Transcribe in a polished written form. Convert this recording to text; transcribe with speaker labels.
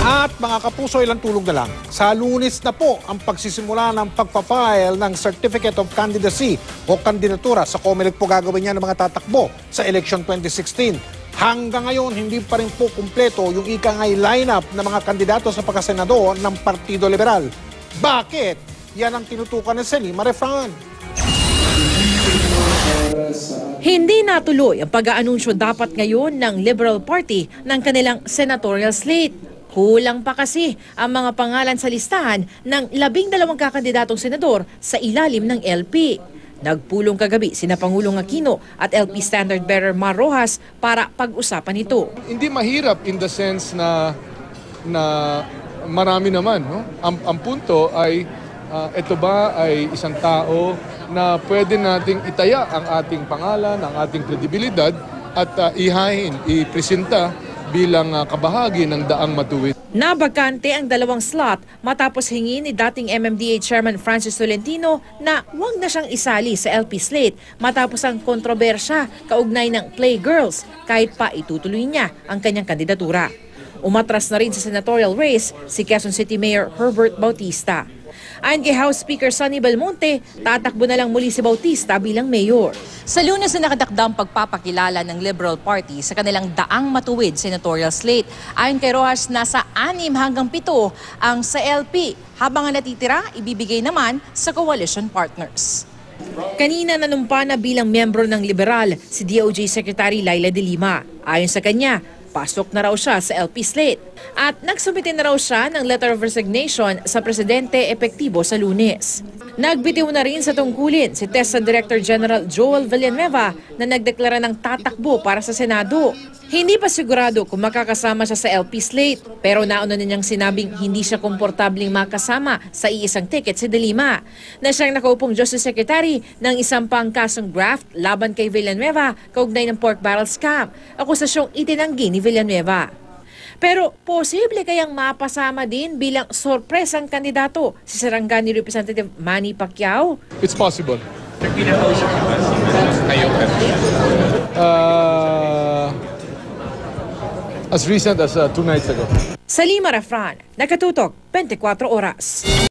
Speaker 1: At mga kapuso, ilang tulog na lang. Sa Lunes na po ang pagsisimula ng pagpapile ng Certificate of Candidacy o kandidatura sa COMELEC po gagawin niya ng mga tatakbo sa election 2016. Hanggang ngayon, hindi pa rin po kumpleto yung ikangay lineup ng mga kandidato sa pagkasenador ng Partido Liberal. Bakit? Yan ang tinutukan ni Selima Refran.
Speaker 2: Hindi natuloy ang pag-aanunsyo dapat ngayon ng Liberal Party ng kanilang senatorial slate. Kulang pa kasi ang mga pangalan sa listahan ng 12 kakandidatong senador sa ilalim ng LP. Nagpulong kagabi sina Pangulong Aquino at LP Standard Bearer Mar Rojas para pag-usapan ito.
Speaker 3: Hindi mahirap in the sense na marami naman. No? Ang punto ay ito ba ay isang tao na pwede nating itaya ang ating pangalan, ang ating kredibilidad at ihain, ipresenta bilang kabahagi ng Daang Matuwid.
Speaker 2: Nabakante ang 2 slot matapos hingi ni dating MMDA Chairman Francis Tolentino na huwag na siyang isali sa LP slate matapos ang kontrobersya kaugnay ng Playgirls kahit pa itutuloy niya ang kanyang kandidatura. Umatras na rin sa senatorial race si Quezon City Mayor Herbert Bautista. Ayon kay House Speaker Sonny Belmonte, tatakbo na lang muli si Bautista bilang mayor.
Speaker 4: Sa Lunes na nakadakdang pagpapakilala ng Liberal Party sa kanilang Daang Matuwid senatorial slate. Ayon kay Rojas, nasa 6 hanggang 7 ang sa LP, habang ang natitira ibibigay naman sa coalition partners.
Speaker 2: Kanina nanumpa na bilang miyembro ng Liberal si DOJ Secretary Laila De Lima. Ayon sa kanya, pasok na raw siya sa LP slate at nagsubmit na raw siya ng letter of resignation sa presidente epektibo sa Lunes. Nagbitiw na rin sa tungkulin si TESDA Director General Joel Villanueva na nagdeklara ng tatakbo para sa Senado. Hindi pa sigurado kung makakasama siya sa LP slate pero nauna na niyang sinabing hindi siya komportabling makasama sa iisang ticket si De Lima na siyang nakaupong Justice Secretary ng isang pang kasong graft laban kay Villanueva kaugnay ng pork barrel scam, akusasyong itinanggi ni Villanueva. Pero posible kayang mapasama din bilang sorpresang kandidato si Sarangani Representative Manny Pacquiao?
Speaker 3: It's possible. As recent as 2 nights ago.
Speaker 2: Selima Refran, Nakatutok, 24 Oras.